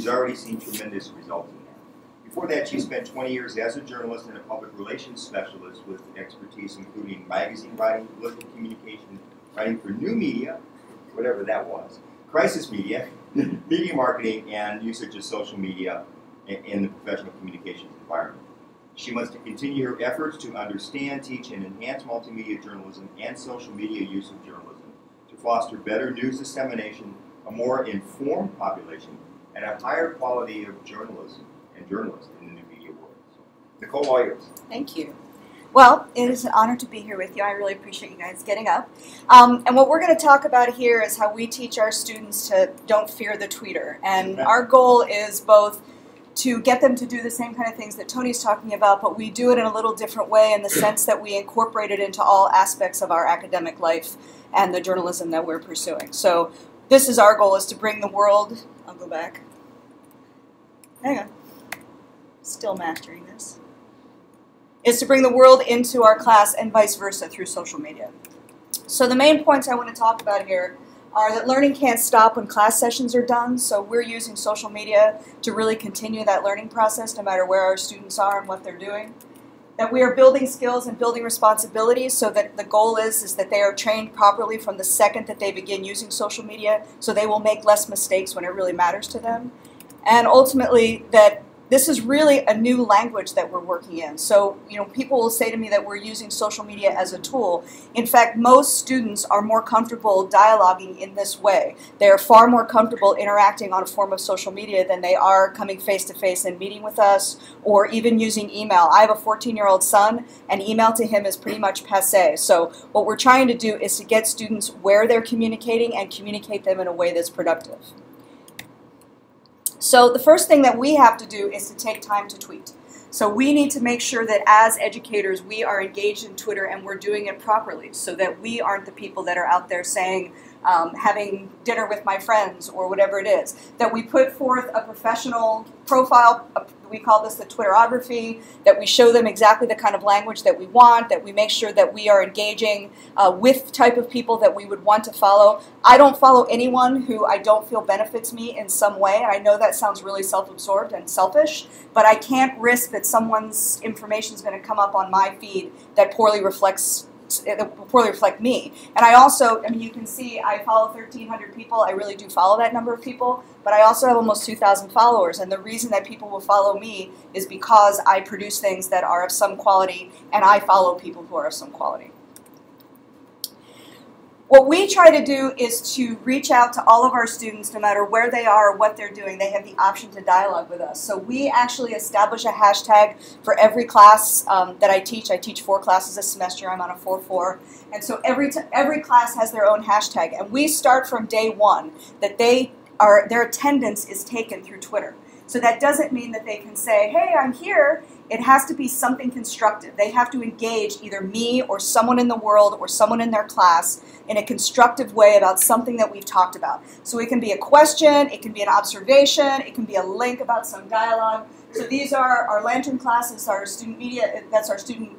She's already seen tremendous results in that. Before that, she spent 20 years as a journalist and a public relations specialist with expertise including magazine writing, political communication, writing for new media, whatever that was, crisis media, media marketing, and usage of social media in the professional communications environment. She wants to continue her efforts to understand, teach, and enhance multimedia journalism and social media use of journalism to foster better news dissemination, a more informed population, and a higher quality of journalism and journalists in the new media world. So, Nicole, all yours. Thank you. Well, it is an honor to be here with you. I really appreciate you guys getting up. And what we're going to talk about here is how we teach our students to don't fear the tweeter. And our goal is both to get them to do the same kind of things that Tony's talking about, but we do it in a little different way in the sense that we incorporate it into all aspects of our academic life and the journalism that we're pursuing. So this is our goal, is to bring the world, I'll go back, hang on, still mastering this, is to bring the world into our class and vice versa through social media. So the main points I want to talk about here are that learning can't stop when class sessions are done, so we're using social media to really continue that learning process no matter where our students are and what they're doing. That we are building skills and building responsibilities so that the goal is that they are trained properly from the second that they begin using social media, so they will make less mistakes when it really matters to them. And ultimately that this is really a new language that we're working in. So, people will say to me that we're using social media as a tool. In fact, most students are more comfortable dialoguing in this way. They are far more comfortable interacting on a form of social media than they are coming face-to-face and meeting with us, or even using email. I have a 14-year-old son, and email to him is pretty much passé. So what we're trying to do is to get students where they're communicating and communicate them in a way that's productive. So the first thing that we have to do is to take time to tweet. So we need to make sure that as educators we are engaged in Twitter and we're doing it properly so that we aren't the people that are out there saying, having dinner with my friends or whatever it is. That we put forth a professional profile, we call this the Twitterography, that we show them exactly the kind of language that we want, that we make sure that we are engaging with the type of people that we would want to follow. I don't follow anyone who I don't feel benefits me in some way, and I know that sounds really self-absorbed and selfish, but I can't risk that someone's information is going to come up on my feed that poorly reflect me. And I also, you can see I follow 1,300 people. I really do follow that number of people, but I also have almost 2,000 followers. And the reason that people will follow me is because I produce things that are of some quality, and I follow people who are of some quality. What we try to do is to reach out to all of our students, no matter where they are or what they're doing. They have the option to dialogue with us. So we actually establish a hashtag for every class that I teach. I teach 4 classes a semester. I'm on a 4-4. And so every class has their own hashtag. And we start from day one that their attendance is taken through Twitter. So that doesn't mean that they can say, hey, I'm here. It has to be something constructive. They have to engage either me or someone in the world or someone in their class in a constructive way about something that we've talked about. So it can be a question, it can be an observation, it can be a link about some dialogue. So these are our Lantern classes, our student media, that's our student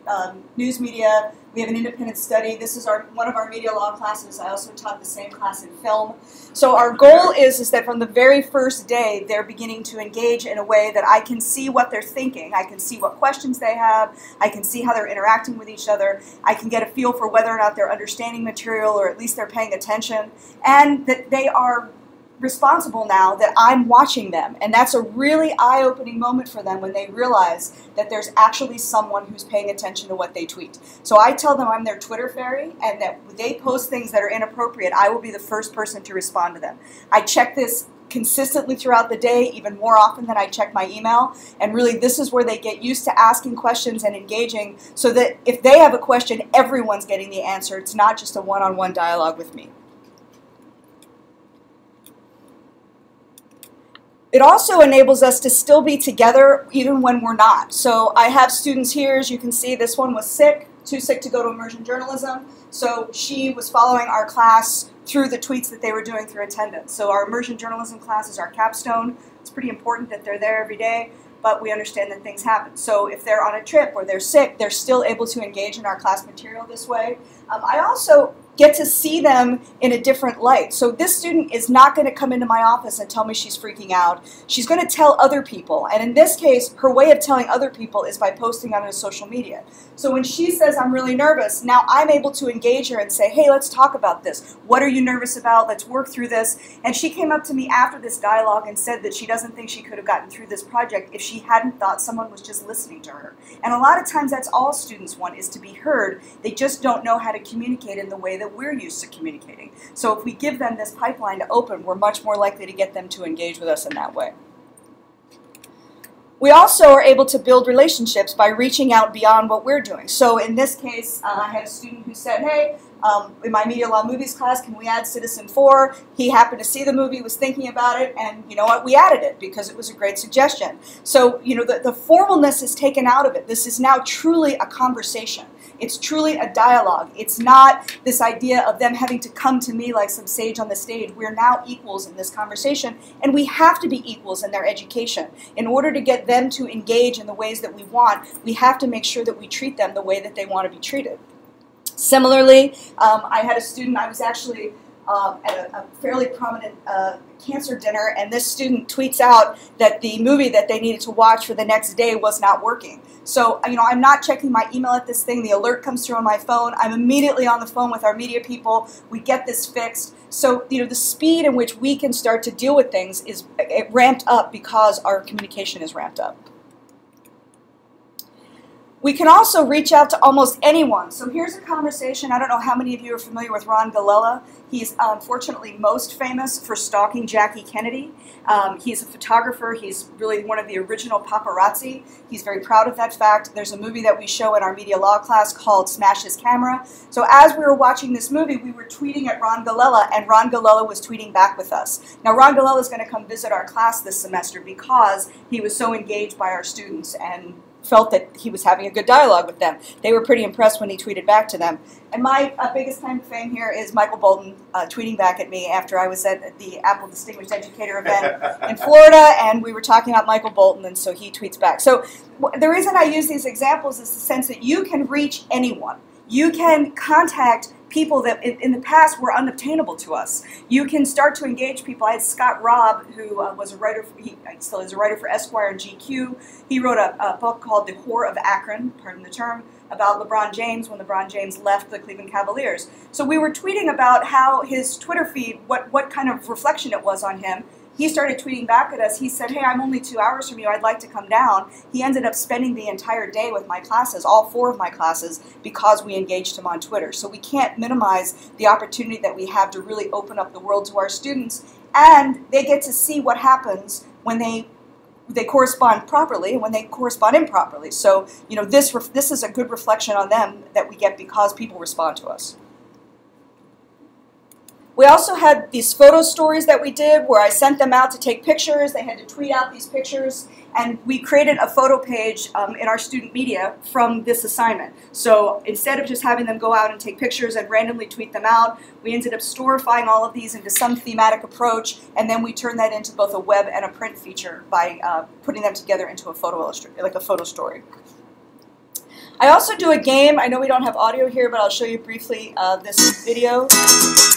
news media. We have an independent study. This is one of our media law classes. I also taught the same class in film. So our goal is that from the very first day, they're beginning to engage in a way that I can see what they're thinking. I can see what questions they have. I can see how they're interacting with each other. I can get a feel for whether or not they're understanding material, or at least they're paying attention, and that they are responsible now that I'm watching them. And that's a really eye-opening moment for them when they realize that there's actually someone who's paying attention to what they tweet. So I tell them I'm their Twitter fairy, and that when they post things that are inappropriate, I will be the first person to respond to them. I check this consistently throughout the day, even more often than I check my email. And really, this is where they get used to asking questions and engaging, so that if they have a question, everyone's getting the answer. It's not just a one-on-one dialogue with me. It also enables us to still be together even when we're not. So I have students here, as you can see, this one was sick, too sick to go to immersion journalism. So she was following our class through the tweets that they were doing through attendance. So our immersion journalism class is our capstone. It's pretty important that they're there every day, but we understand that things happen. So if they're on a trip or they're sick, they're still able to engage in our class material this way. I also get to see them in a different light. So this student is not going to come into my office and tell me she's freaking out. She's going to tell other people. And in this case, her way of telling other people is by posting on her social media. So when she says, I'm really nervous, now I'm able to engage her and say, hey, let's talk about this. What are you nervous about? Let's work through this. And she came up to me after this dialogue and said that she doesn't think she could have gotten through this project if she hadn't thought someone was just listening to her. And a lot of times that's all students want, is to be heard. They just don't know how to communicate in the way that we're used to communicating. So if we give them this pipeline to open, we're much more likely to get them to engage with us in that way. We also are able to build relationships by reaching out beyond what we're doing. So in this case, I had a student who said, hey, in my Media Law Movies class, can we add Citizen4? He happened to see the movie, was thinking about it, and you know what, we added it because it was a great suggestion. So, you know, the formalness is taken out of it. This is now truly a conversation. It's truly a dialogue. It's not this idea of them having to come to me like some sage on the stage. We're now equals in this conversation, and we have to be equals in their education. In order to get them to engage in the ways that we want, we have to make sure that we treat them the way that they want to be treated. Similarly, I had a student, I was actually at a fairly prominent cancer dinner, and this student tweets out that the movie that they needed to watch for the next day was not working. So, you know, I'm not checking my email at this thing. The alert comes through on my phone. I'm immediately on the phone with our media people. We get this fixed. So, you know, the speed in which we can start to deal with things is ramped up because our communication is ramped up. We can also reach out to almost anyone. So here's a conversation. I don't know how many of you are familiar with Ron Galella. He's unfortunately most famous for stalking Jackie Kennedy. He's a photographer. He's really one of the original paparazzi. He's very proud of that fact. There's a movie that we show in our media law class called Smash His Camera. So as we were watching this movie, we were tweeting at Ron Galella, and Ron Galella was tweeting back with us. Now Ron Galella is going to come visit our class this semester because he was so engaged by our students and felt that he was having a good dialogue with them. They were pretty impressed when he tweeted back to them. And my biggest claim to fame here is Michael Bolton tweeting back at me after I was at the Apple Distinguished Educator event in Florida, and we were talking about Michael Bolton, and so he tweets back. So the reason I use these examples is the sense that you can reach anyone. You can contact people that in the past were unobtainable to us. You can start to engage people. I had Scott Robb, who was a writer, he still is a writer for Esquire and GQ. He wrote a book called The Whore of Akron, pardon the term, about LeBron James when LeBron James left the Cleveland Cavaliers. So we were tweeting about how his Twitter feed, what kind of reflection it was on him. He started tweeting back at us. He said, hey, I'm only 2 hours from you. I'd like to come down. He ended up spending the entire day with my classes, all 4 of my classes, because we engaged him on Twitter. So we can't minimize the opportunity that we have to really open up the world to our students. And they get to see what happens when they correspond properly and when they correspond improperly. So, you know, this is a good reflection on them that we get because people respond to us. We also had these photo stories that we did where I sent them out to take pictures. They had to tweet out these pictures, and we created a photo page in our student media from this assignment. So instead of just having them go out and take pictures and randomly tweet them out, we ended up storifying all of these into some thematic approach, and then we turned that into both a web and a print feature by putting them together into a photo like a photo story. I also do a game. I know we don't have audio here, but I'll show you briefly this video,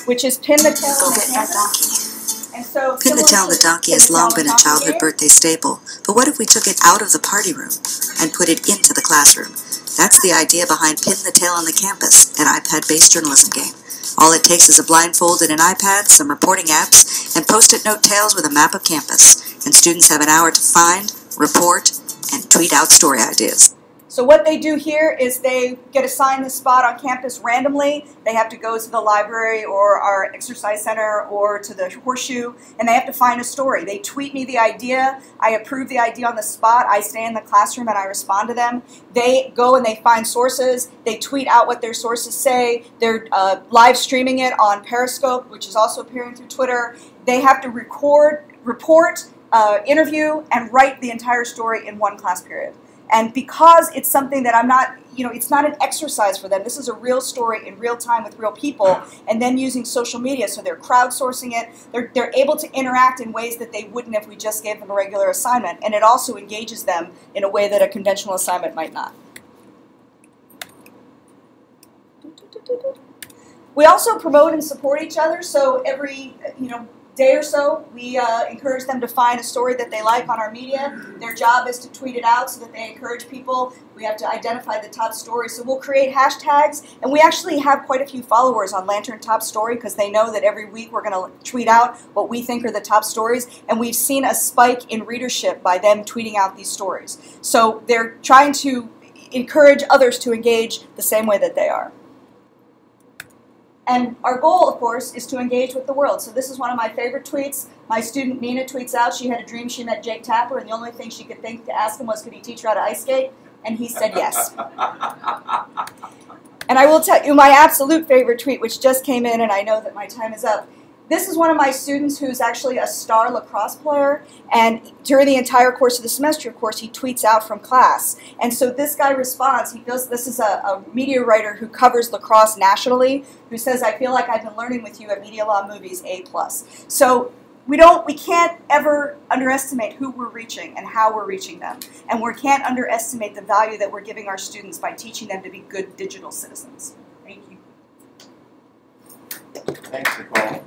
which is Pin the Tail on the Donkey. And so, Pin the Tail on the Donkey has long been a childhood birthday staple, but what if we took it out of the party room and put it into the classroom? That's the idea behind Pin the Tail on the Campus, an iPad-based journalism game. All it takes is a blindfold and an iPad, some reporting apps, and Post-it note tails with a map of campus, and students have an hour to find, report, and tweet out story ideas. So what they do here is they get assigned the spot on campus randomly. They have to go to the library or our exercise center or to the Horseshoe, and they have to find a story. They tweet me the idea. I approve the idea on the spot. I stay in the classroom and I respond to them. They go and they find sources. They tweet out what their sources say. They're live streaming it on Periscope, which is also appearing through Twitter. They have to record, report, interview, and write the entire story in one class period. And because it's something that I'm not, you know, it's not an exercise for them. This is a real story in real time with real people, and then using social media. So they're crowdsourcing it. They're able to interact in ways that they wouldn't if we just gave them a regular assignment. And it also engages them in a way that a conventional assignment might not. We also promote and support each other, so every day or so, we encourage them to find a story that they like on our media. Their job is to tweet it out so that they encourage people. We have to identify the top stories. So we'll create hashtags, and we actually have quite a few followers on Lantern Top Story because they know that every week we're going to tweet out what we think are the top stories, and we've seen a spike in readership by them tweeting out these stories. So they're trying to encourage others to engage the same way that they are. And our goal, of course, is to engage with the world. So this is one of my favorite tweets. My student Nina tweets out she had a dream she met Jake Tapper, and the only thing she could think to ask him was, could he teach her how to ice skate? And he said yes. And I will tell you my absolute favorite tweet, which just came in, and I know that my time is up. This is one of my students who's actually a star lacrosse player, and during the entire course of the semester, of course, he tweets out from class. And so this guy responds. He feels this is a media writer who covers lacrosse nationally, who says, I feel like I've been learning with you at Media Law Movies A+. So we can't ever underestimate who we're reaching and how we're reaching them. And we can't underestimate the value that we're giving our students by teaching them to be good digital citizens. Thank you. Thanks, Nicole.